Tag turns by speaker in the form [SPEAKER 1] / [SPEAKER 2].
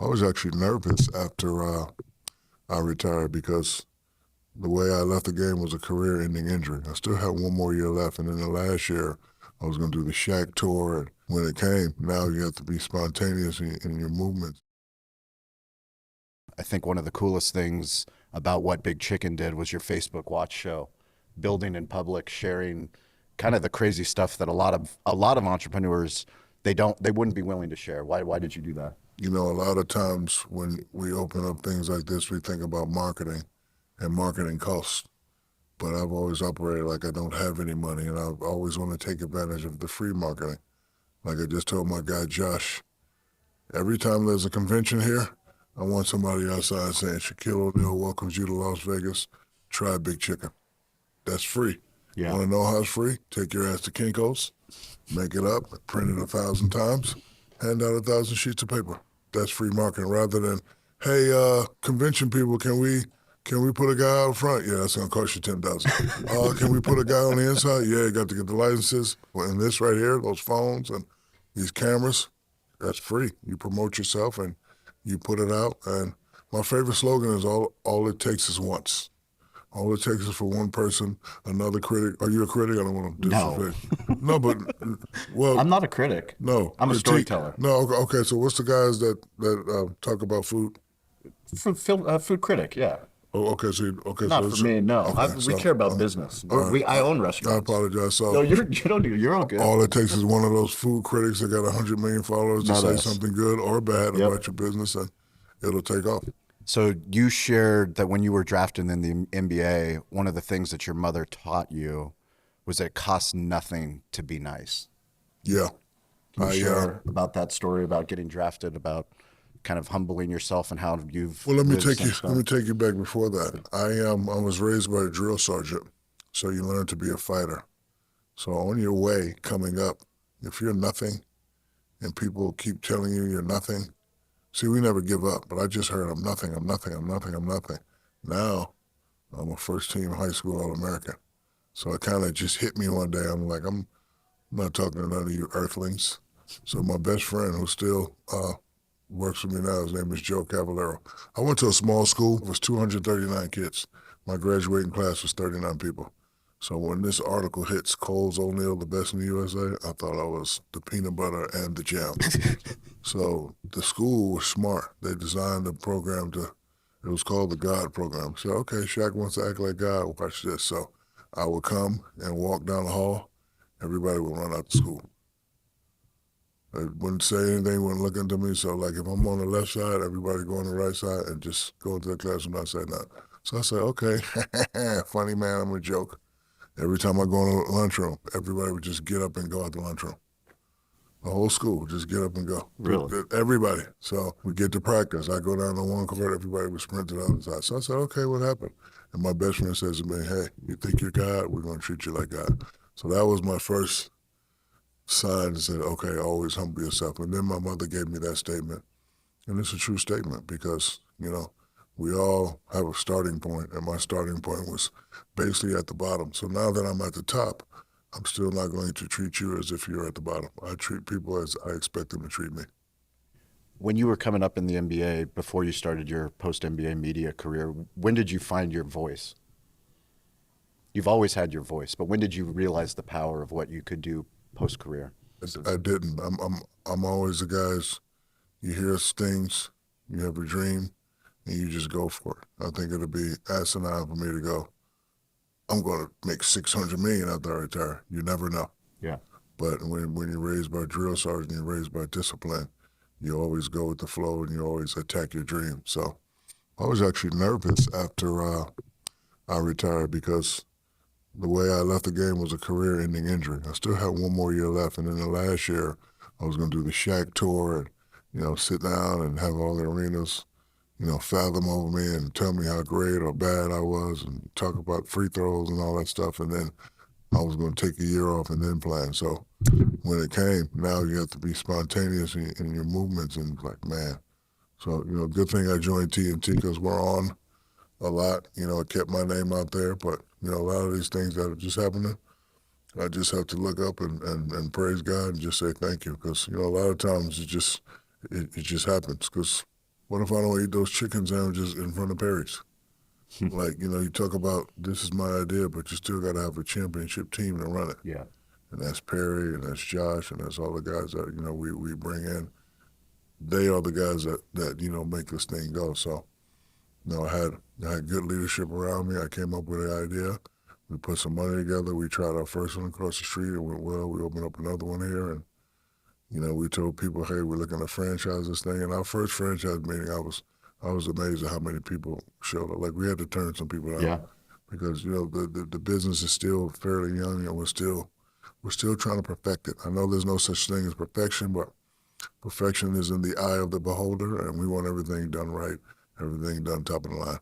[SPEAKER 1] was actually nervous after I retired because the way I left the game was a career-ending injury. I still had one more year left, and then the last year I was going to do the Shaq tour. And when it came, now you have to be spontaneous in your movements.
[SPEAKER 2] I think one of the coolest things about what Big Chicken did was your Facebook Watch show, building in public, sharing kind of the crazy stuff that a lot of entrepreneurs they wouldn't be willing to share. Why did you do that?
[SPEAKER 1] You know, a lot of times when we open up things like this, we think about marketing and marketing costs. But I've always operated like I don't have any money, and I always want to take advantage of the free marketing. Like I just told my guy Josh, every time there's a convention here, I want somebody outside saying, Shaquille O'Neal welcomes you to Las Vegas. Try Big Chicken. That's free.
[SPEAKER 2] Yeah.
[SPEAKER 1] Want to know how it's free? Take your ass to Kinko's, make it up, print it 1,000 times, hand out 1,000 sheets of paper. That's free marketing. Rather than, hey, convention people, can we put a guy out front? Yeah, that's gonna cost you $10,000. Can we put a guy on the inside? Yeah, you got to get the licenses. Well, and this right here, those phones and these cameras, that's free. You promote yourself and you put it out. And my favorite slogan is all it takes is once. All it takes is for one person, another critic. Are you a critic? I don't want to disrespect. No, but well,
[SPEAKER 2] I'm not a critic.
[SPEAKER 1] No,
[SPEAKER 2] I'm a storyteller.
[SPEAKER 1] No, okay. So what's the guys that talk about food?
[SPEAKER 2] Food critic, yeah.
[SPEAKER 1] Oh, okay.
[SPEAKER 2] Not
[SPEAKER 1] so
[SPEAKER 2] for me, no.
[SPEAKER 1] Okay,
[SPEAKER 2] we care about business.
[SPEAKER 1] Right.
[SPEAKER 2] I own
[SPEAKER 1] I
[SPEAKER 2] restaurants.
[SPEAKER 1] apologize. So
[SPEAKER 2] No, you're all good.
[SPEAKER 1] all it takes is one of those food critics that got 100 million followers to
[SPEAKER 2] Not
[SPEAKER 1] say
[SPEAKER 2] us.
[SPEAKER 1] something good or bad
[SPEAKER 2] Yep.
[SPEAKER 1] about your business, and it'll take off.
[SPEAKER 2] So you shared that when you were drafted in the NBA, one of the things that your mother taught you was that it costs nothing to be nice.
[SPEAKER 1] Yeah.
[SPEAKER 2] Can you
[SPEAKER 1] I,
[SPEAKER 2] share about that story about getting drafted, about kind of humbling yourself and how you've
[SPEAKER 1] Well, let me
[SPEAKER 2] lived
[SPEAKER 1] take you.
[SPEAKER 2] since
[SPEAKER 1] Let
[SPEAKER 2] then?
[SPEAKER 1] me take you back before that. I was raised by a drill sergeant, so you learn to be a fighter. So on your way coming up, if you're nothing, and people keep telling you you're nothing, see, we never give up. But I just heard I'm nothing. I'm nothing. I'm nothing. I'm nothing. Now, I'm a first-team high school All-American. So it kind of just hit me one day. I'm like, I'm not talking to none of you earthlings. So my best friend, who still works for me now, his name is Joe Cavallero. I went to a small school. It was 239 kids. My graduating class was 39 people. So when this article hits Coles O'Neal, the best in the USA, I thought I was the peanut butter and the jam. So the school was smart. They designed the program it was called the God program. So, okay, Shaq wants to act like God, watch this. So I would come and walk down the hall. Everybody would run out the school. They wouldn't say anything, wouldn't look into me. So, like, if I'm on the left side, everybody go on the right side and just go into the class and not say nothing. So I say, okay, funny man, I'm a joke. Every time I go in the lunchroom, everybody would just get up and go out the lunchroom. The whole school would just get up and go.
[SPEAKER 2] Really?
[SPEAKER 1] Everybody. So we get to practice. I go down to one court, everybody would sprint to the other side. So I said, okay, what happened? And my best friend says to me, hey, you think you're God? We're going to treat you like God. So that was my first sign that said, okay, always humble yourself. And then my mother gave me that statement. And it's a true statement because, you know, we all have a starting point, and my starting point was basically at the bottom. So now that I'm at the top, I'm still not going to treat you as if you're at the bottom. I treat people as I expect them to treat me.
[SPEAKER 2] When you were coming up in the NBA, before you started your post-NBA media career, when did you find your voice? You've always had your voice, but when did you realize the power of what you could do post-career?
[SPEAKER 1] I didn't. I'm always the guys, you hear things, you have a dream, and you just go for it. I think it'll be asinine for me to go, I'm going to make $600 million after I retire. You never know.
[SPEAKER 2] Yeah.
[SPEAKER 1] But when you're raised by a drill sergeant, you're raised by discipline, you always go with the flow and you always attack your dream. So I was actually nervous after I retired because the way I left the game was a career-ending injury. I still had one more year left, and then the last year I was going to do the Shaq tour and, you know, sit down and have all the arenas, you know, fathom over me and tell me how great or bad I was and talk about free throws and all that stuff. And then I was going to take a year off and then plan. So when it came, now you have to be spontaneous in your movements and like, man. So, you know, good thing I joined TNT because we're on a lot. You know, it kept my name out there. But, you know, a lot of these things that are just happening, I just have to look up and praise God and just say thank you because, you know, a lot of times it just happens because What if I don't eat those chicken sandwiches in front of Perry's? Like, you talk about this is my idea, but you still got to have a championship team to run it.
[SPEAKER 2] Yeah.
[SPEAKER 1] And that's Perry, and that's Josh, and that's all the guys that, we bring in. They are the guys that make this thing go. So, I had good leadership around me. I came up with the idea. We put some money together. We tried our first one across the street. It went well. We opened up another one here, and we told people, hey, we're looking to franchise this thing. And our first franchise meeting, I was amazed at how many people showed up. Like, we had to turn some people out
[SPEAKER 2] Yeah.
[SPEAKER 1] because the business is still fairly young, and we're still trying to perfect it. I know there's no such thing as perfection, but perfection is in the eye of the beholder, and we want everything done right, everything done top of the line.